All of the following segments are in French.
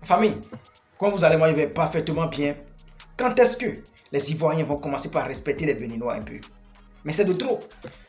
Famille, comme vous allez m'arriver parfaitement bien, quand est-ce que les Ivoiriens vont commencer par respecter les Béninois un peu? Mais c'est de trop.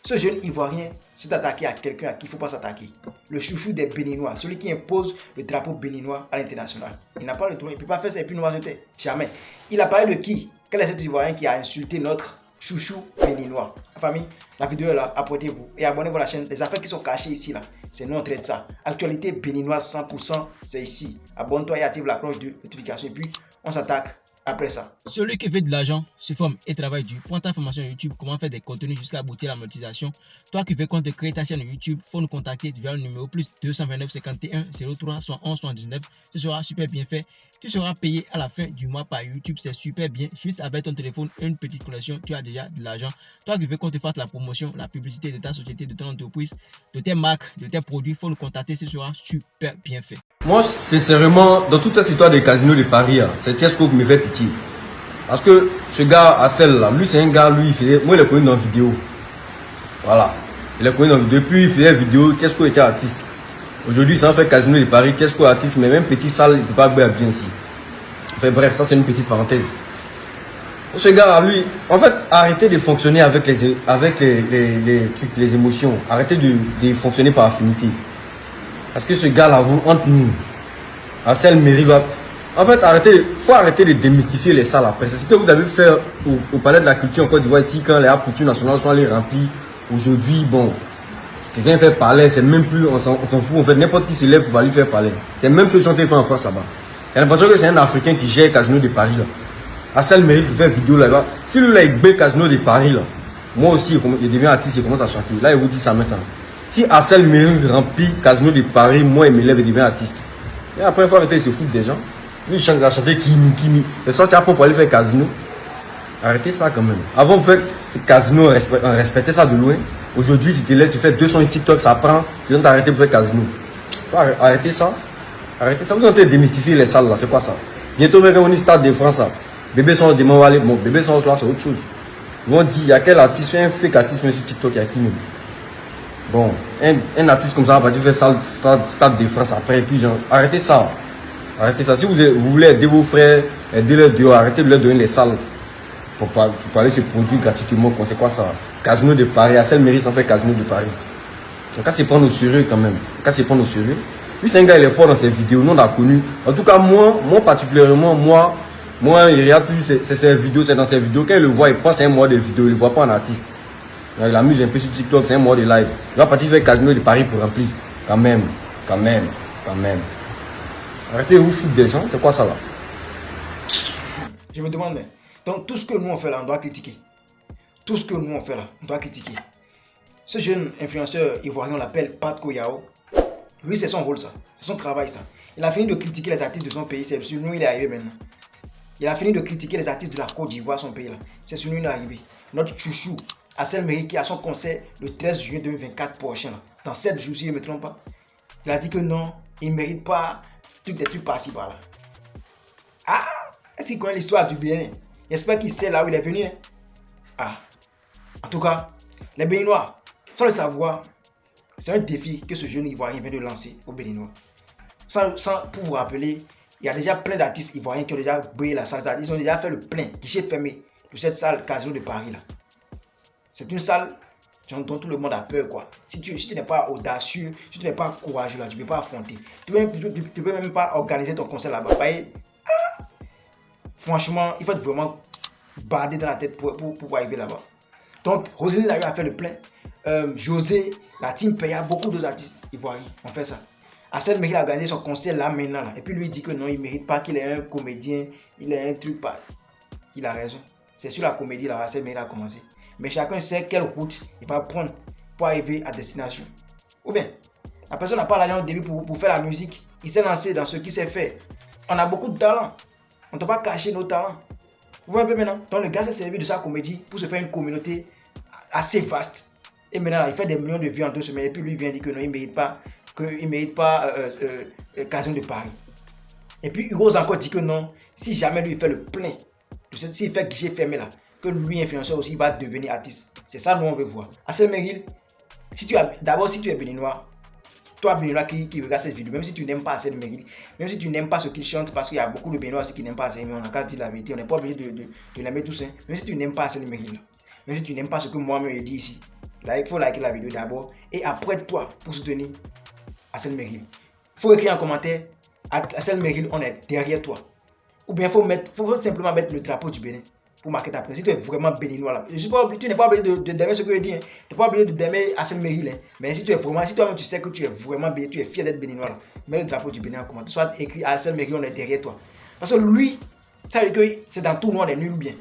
Ce jeune Ivoirien s'est attaqué à quelqu'un à qui il ne faut pas s'attaquer. Le chouchou des Béninois, celui qui impose le drapeau béninois à l'international. Il n'a pas le droit, il ne peut pas faire ça et puis nous jeter. Jamais. Il a parlé de qui? Quel est cet Ivoirien qui a insulté notre chouchou béninois? Famille, la vidéo est là, apportez-vous et abonnez-vous à la chaîne. Les affaires qui sont cachées ici, là, c'est nous on traite ça. Actualité béninoise 100%, c'est ici. Abonne-toi et active la cloche de notification et puis on s'attaque après ça. Celui qui veut de l'argent se forme et travaille dur. Prends ta formation YouTube, comment faire des contenus jusqu'à aboutir à la monétisation. Toi qui veux qu'on te crée ta chaîne YouTube, faut nous contacter via le numéro plus 229 51 03 71 79. Ce sera super bien fait. Tu seras payé à la fin du mois par YouTube, c'est super bien. Juste avec ton téléphone et une petite connexion, tu as déjà de l'argent. Toi qui veux qu'on te fasse la promotion, la publicité de ta société, de ton entreprise, de tes marques, de tes produits, faut nous contacter, ce sera super bien fait. Moi, sincèrement, dans toute cette histoire des casinos de Paris, c'est Tiesco qui me fait pitié. Parce que ce gars, Assel, là, lui, c'est un gars, lui, moi, il est connu dans la vidéo. Voilà. Il est connu dans la vidéo. Depuis, il faisait vidéo, Tiesco était artiste. Aujourd'hui, ça en fait casino de Paris, Tiesco est artiste, mais même petit salle, il ne peut pas bien ici. Enfin bref, ça c'est une petite parenthèse. Ce gars, lui, en fait, arrêtez de fonctionner avec les trucs, les émotions. Arrêtez de fonctionner par affinité. Parce que ce gars-là, vous, entre nous, Assel mairie, en fait, faut arrêter de démystifier les salles après. C'est ce que vous avez fait au Palais de la Culture en Côte d'Ivoire ici, quand les cultures nationales sont allées remplir. Aujourd'hui, bon, quelqu'un fait parler, c'est même plus, on s'en fout, en fait, n'importe qui se lève pour aller faire parler. C'est la même chose qu'on fait en France là-bas. J'ai l'impression que c'est un Africain qui gère le casino de Paris là. Assel mérite de faire vidéo là-bas. Si lui là, il bat casino de Paris là, moi aussi, il devient artiste, il commence à chanter. Là, il vous dit ça maintenant. Si Assel mérite remplir casino de Paris, moi, il me lève et devient artiste. Et après, il faut arrêter de se foutre des gens. Lui, il chante à chanter Kimi. Et ça, tu as pour aller faire casino. Arrêtez ça quand même. Avant, vous faites ce casino, respectez ça de loin. Aujourd'hui, tu te lèves, tu fais 200 TikTok, ça prend, tu dois t'arrêter pour faire casino. Faut arrêter ça. Arrêtez ça. Vous avez démystifier les salles là, c'est quoi ça? Bientôt, même on est stade de France. Bébé Sons demande aller. Bon, Bébé Sons là, c'est autre chose. Ils vont dire, il y a quel artiste, un fake artiste sur TikTok, il y a qui même. Bon, un artiste comme ça va faire stade de France après, et puis genre, arrêtez ça. Arrêtez ça. Si vous voulez aider vos frères, aidez-les dehors, arrêtez de leur donner les salles pour parler ce produit gratuitement. C'est quoi ça? Casino de Paris, Assel mairie sans faire Casino de Paris. Donc, c'est prendre au sérieux quand même. C'est prendre au sérieux. Lui, c'est un gars, il est fort dans ses vidéos, nous on l'a connu. En tout cas, moi particulièrement, moi, il regarde toujours ses vidéos, c'est dans ses vidéos. Quand il le voit, il pense à un mois de vidéo, il ne voit pas un artiste. Il amuse un peu sur TikTok, c'est un mois de live. Il va partir faire Casino de Paris pour remplir. Quand même. Arrêtez de vous foutre des gens, c'est quoi ça là? Je me demande, mais donc tout ce que nous on fait là, on doit critiquer. Tout ce que nous on fait là, on doit critiquer. Ce jeune influenceur ivoirien, on l'appelle Pat Koyao. Lui, c'est son rôle ça, c'est son travail ça. Il a fini de critiquer les artistes de son pays, c'est sur nous il est arrivé maintenant. Il a fini de critiquer les artistes de la Côte d'Ivoire, son pays là. C'est sur nous il est arrivé. Notre chouchou, Assel Mairie, qui a son concert le 13 juillet 2024 prochain là. Dans 7 jours, si je ne me trompe pas. Il a dit que non, il ne mérite pas des trucs par-ci par-là. Ah, est-ce qu'il connaît l'histoire du Bénin? J'espère qu'il sait là où il est venu. Hein? Ah, en tout cas, les Béninois, sans le savoir, c'est un défi que ce jeune Ivoirien vient de lancer aux Béninois. Pour vous rappeler, il y a déjà plein d'artistes ivoiriens qui ont déjà brillé la salle. Ils ont déjà fait le plein, guichet fermé de cette salle Casino de Paris là. C'est une salle dont tout le monde a peur quoi. Si tu n'es pas audacieux, si tu n'es pas courageux là, tu ne peux pas affronter. Tu ne peux même pas organiser ton concert là-bas. Franchement, il faut être vraiment bardé dans la tête pour arriver là-bas. Donc, Roselyne a fait le plein. José, la team Paya, beaucoup d'autres artistes ivoiriens ont fait ça. Assel Mairie a organisé son concert là maintenant. Là. Et puis lui il dit que non, il ne mérite pas qu'il ait un comédien, il ait un truc pas. Il a raison. C'est sur la comédie là, Assel Mairie a commencé. Mais chacun sait quelle route il va prendre pour arriver à destination. Ou bien, la personne n'a pas l'argent au début pour faire la musique. Il s'est lancé dans ce qu'il sait faire. On a beaucoup de talent. On ne doit pas cacher nos talents. Vous voyez un peu maintenant. Donc le gars s'est servi de sa comédie pour se faire une communauté assez vaste. Et maintenant, là, il fait des millions de vues en 2 semaines. Et puis lui vient dire que non, il ne mérite pas Casino de Paris. Et puis Hugo encore dit que non, si jamais lui il fait le plein, s'il fait guichet fermé là, que lui, influenceur aussi, va devenir artiste. C'est ça que nous on veut voir. Assel Mairie, si tu es béninois, toi Béninois qui regarde cette vidéo, même si tu n'aimes pas Assel Meril, même si tu n'aimes pas ce qu'il chante, parce qu'il y a beaucoup de Béninois aussi qui n'aiment pas Assel, mais on a qu'à dire la vérité, on n'est pas obligé de l'aimer tous, hein. Même si tu n'aimes pas Assel Meril, même si tu n'aimes pas ce que moi-même ai dit ici, là, il faut liker la vidéo d'abord, et après toi, pour soutenir Assel Meril, il faut écrire en commentaire, Assel Meril, on est derrière toi. Ou bien il faut simplement mettre le drapeau du Bénin pour marquer ta présence. Si tu es vraiment béninois là, tu n'es pas obligé d'aimer ce que je dis, hein. Tu n'es pas obligé d'aimer Assel Meril, hein. Mais si tu es vraiment, si toi-même tu sais que tu es vraiment béninois, tu es fier d'être béninois là, mets le drapeau du Bénin en commentaire. Soit écrit Assel Meril, on est derrière toi. Parce que lui, ça veut dire que c'est dans tout le monde, on est nul ou bien.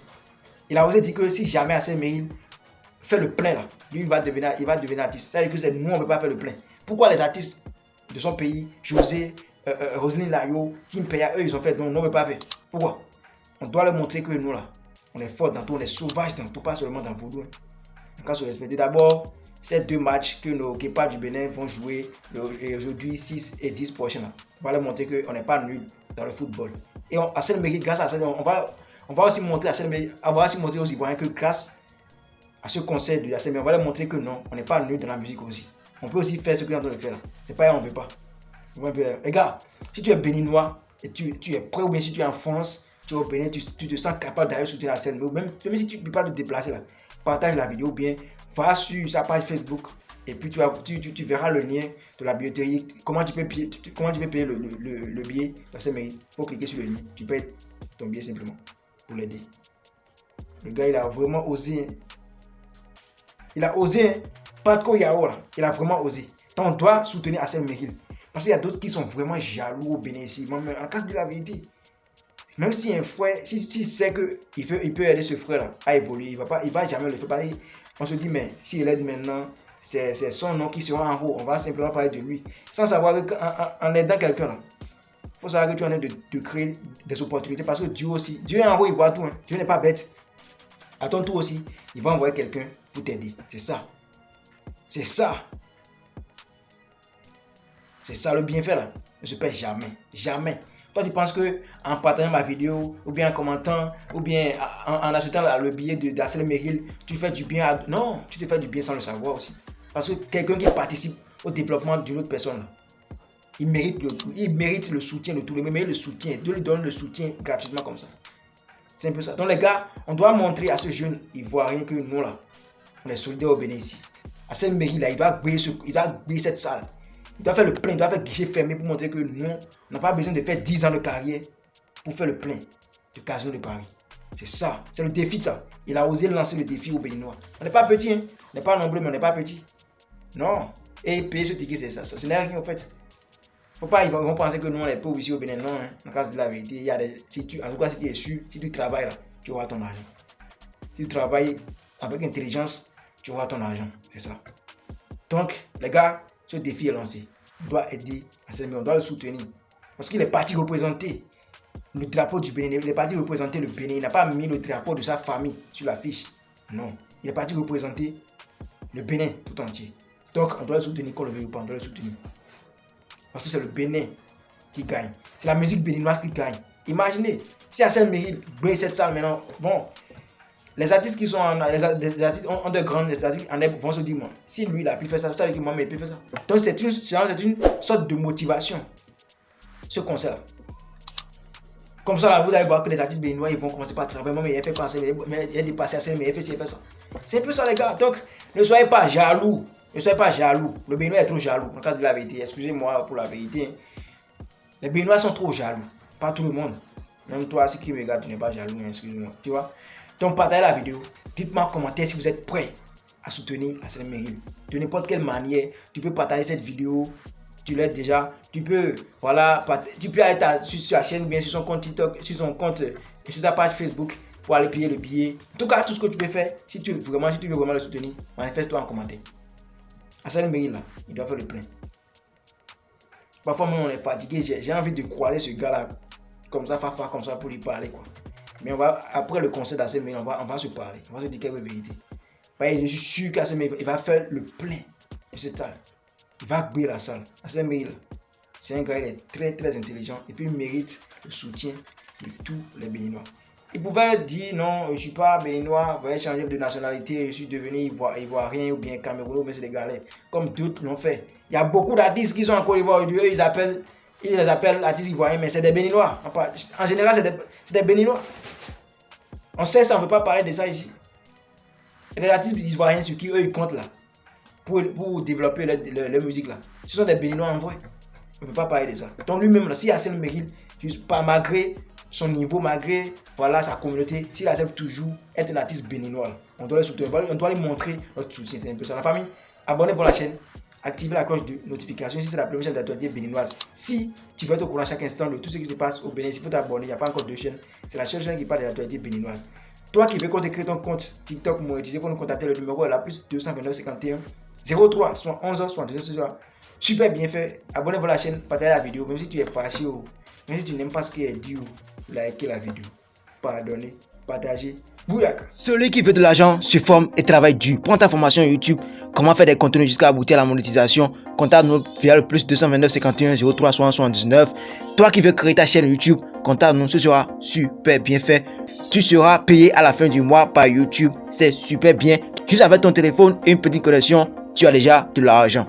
Il a osé dire que si jamais Assel Meril fait le plein là, lui il va devenir artiste. Ça veut dire que c'est nous, on ne peut pas faire le plein. Pourquoi les artistes de son pays, José, Roselyne Layo, Tim Peya, eux ils ont fait, non, on ne peut pas faire. Pourquoi? On doit leur montrer que nous là, on est fort dans tout, on est sauvage dans tout, pas seulement dans le vaudou. Hein. On va se respecter. D'abord, ces 2 matchs que nos Guépards du Bénin vont jouer aujourd'hui, 6 et 10 prochains. On va leur montrer qu'on n'est pas nul dans le football. Et Assel Meril, grâce à Assel Meril, on va aussi montrer Assel Meril, on va aussi montrer aux Ivoiriens que grâce à ce conseil de Assel Meril, on va leur montrer que non, on n'est pas nul dans la musique aussi. On peut aussi faire ce que nous avons fait là. C'est pas on ne veut pas. Les gars, si tu es béninois et tu es prêt, ou bien si tu es en France, tu es au Bénin, tu te sens capable d'aller soutenir la scène, même si tu ne peux pas te déplacer là, partage la vidéo, ou bien va sur sa page Facebook et puis tu verras le lien de la billetterie, comment tu peux payer le billet d'Assel Meril. Il faut cliquer sur le lien, tu payes ton billet simplement pour l'aider. Le gars il a vraiment osé, il a osé, Patko Yao là, il a vraiment osé. Donc on doit soutenir Assel Meril. Parce qu'il y a d'autres qui sont vraiment jaloux au Bénin ici. Mais en cas de la vérité, même si un frère, s'il sait qu'il peut aider ce frère-là à évoluer, il va jamais le faire. On se dit, mais s'il aide maintenant, c'est son nom qui sera en haut. On va simplement parler de lui. Sans savoir qu'en aidant quelqu'un, il faut savoir que tu en es de créer des opportunités. Parce que Dieu aussi, Dieu est en haut, il voit tout. Hein. Dieu n'est pas bête. À ton tour aussi, il va envoyer quelqu'un pour t'aider. C'est ça. C'est ça. C'est ça le bienfait là. Ne se perd jamais. Jamais. Toi tu penses que en partageant ma vidéo, ou bien en commentant, ou bien en achetant le billet d'Assel Meril, tu fais du bien à... Non, tu te fais du bien sans le savoir aussi. Parce que quelqu'un qui participe au développement d'une autre personne, là, il mérite le soutien de tous les monde. Il mérite le soutien. Dieu lui donne le soutien gratuitement comme ça. C'est un peu ça. Donc les gars, on doit montrer à ce jeune ivoirien que nous là, on est solidaires au Bénin ici. Assel Meril là, il doit briller cette salle. Il doit faire le plein, il doit faire guichet fermé pour montrer que nous, on n'a pas besoin de faire 10 ans de carrière pour faire le plein de Casino de Paris. C'est ça, c'est le défi ça. Il a osé lancer le défi aux Béninois. On n'est pas petit, hein. On n'est pas nombreux, mais on n'est pas petit. Non. Et payer ce ticket, c'est ça. Ce n'est rien en fait. Faut pas, ils vont penser que nous, on est pauvres ici au Bénin. Non, hein. En cas de la vérité, il y a en tout cas, si tu es sûr, si tu travailles là, tu auras ton argent. Si tu travailles avec intelligence, tu auras ton argent. C'est ça. Donc, les gars, ce défi est lancé. On doit aider Assel Meril, on doit le soutenir. Parce qu'il est parti représenter le drapeau du Bénin. Il est parti représenter le Bénin. Il n'a pas mis le drapeau de sa famille sur l'affiche. Non. Il est parti représenter le Bénin tout entier. Donc, on doit le soutenir, qu'on le veuille ou pas, on doit le soutenir. Parce que c'est le Bénin qui gagne. C'est la musique béninoise qui gagne. Imaginez, si Assel Meril brille cette salle maintenant, bon, les artistes qui sont les artistes ont de grandes, les artistes en vont se dire, moi, si lui il a pu faire ça, je avec moi, mais il peut faire ça. Donc c'est une sorte de motivation, ce concert. Comme ça, là, vous allez voir que les artistes béninois, ils vont commencer par travailler, mais il fait quoi, il a dépassé Assel Meril, il fait ça. C'est un peu ça les gars, donc ne soyez pas jaloux. Ne soyez pas jaloux. Le Béninois est trop jaloux. En cas de la vérité, excusez-moi pour la vérité. Les Béninois sont trop jaloux. Pas tout le monde. Même toi, si tu me regardes, tu n'es pas jaloux, excuse-moi. Tu vois? Donc, partagez la vidéo. Dites-moi en commentaire si vous êtes prêts à soutenir Assel Meril. De n'importe quelle manière, tu peux partager cette vidéo. Tu l'aides déjà. Tu peux, voilà, tu peux aller sur la chaîne ou bien sur son compte TikTok, sur son compte, sur ta page Facebook pour aller payer le billet. En tout cas, tout ce que tu peux faire, si tu veux vraiment le soutenir, manifeste-toi en commentaire. Assel Meril là, il doit faire le plein. Parfois même on est fatigué, j'ai envie de croiser ce gars là comme ça, comme ça pour lui parler quoi. Mais après le concert d'Assel Meril, on va se parler, on va se dire quelques vérités. Je suis sûr qu'Assel Meril il va faire le plein de cette salle. Il va briller la salle. Assel Meril, c'est un gars, il est très très intelligent et puis il mérite le soutien de tous les Béninois. Il pouvait dire non, je ne suis pas béninois, veuillez changer de nationalité, je suis devenu ivoirien ou bien camerounais ou bien sénégalais, comme d'autres l'ont fait. Il y a beaucoup d'artistes qui sont en Côte d'Ivoire, eux, ils les appellent artistes ivoiriens, mais c'est des béninois. En général, c'est des béninois. On sait ça, on ne veut pas parler de ça ici. Il y a des artistes ivoiriens sur qui eux ils comptent là, pour développer leur musique là. Ce sont des béninois en vrai. On ne peut pas parler de ça. Donc lui-même, s'il accepte le mérite, malgré son niveau, malgré voilà, sa communauté, s'il accepte toujours être un artiste béninois, on doit le soutenir, on doit lui montrer notre soutien. C'est un peu ça. La famille, abonnez-vous à la chaîne, activez la cloche de notification si c'est la première chaîne d'actualité béninoise. Si tu veux être au courant à chaque instant de tout ce qui se passe au Bénin, il faut t'abonner, il n'y a pas encore de chaîne. C'est la seule chaîne qui parle de l'actualité béninoise. Toi qui veux qu'on te crée ton compte TikTok monétisé, qu'on nous contacte, le numéro est là, plus 229 51 03 soit 11 soit 19 ce soir. Super bien fait. Abonnez-vous à la chaîne, partagez la vidéo, même si tu es fâché ou même si tu n'aimes pas ce qui est dit, likez la vidéo. Pardonnez, partagez. Bouillaka. Celui qui veut de l'argent se forme et travaille dur. Prends ta formation YouTube, comment faire des contenus jusqu'à aboutir à la monétisation. Contacte-nous via le plus 229 51 03 79. Toi qui veux créer ta chaîne YouTube, contacte-nous, ce sera super bien fait. Tu seras payé à la fin du mois par YouTube, c'est super bien. Juste avec ton téléphone et une petite connexion, tu as déjà de l'argent.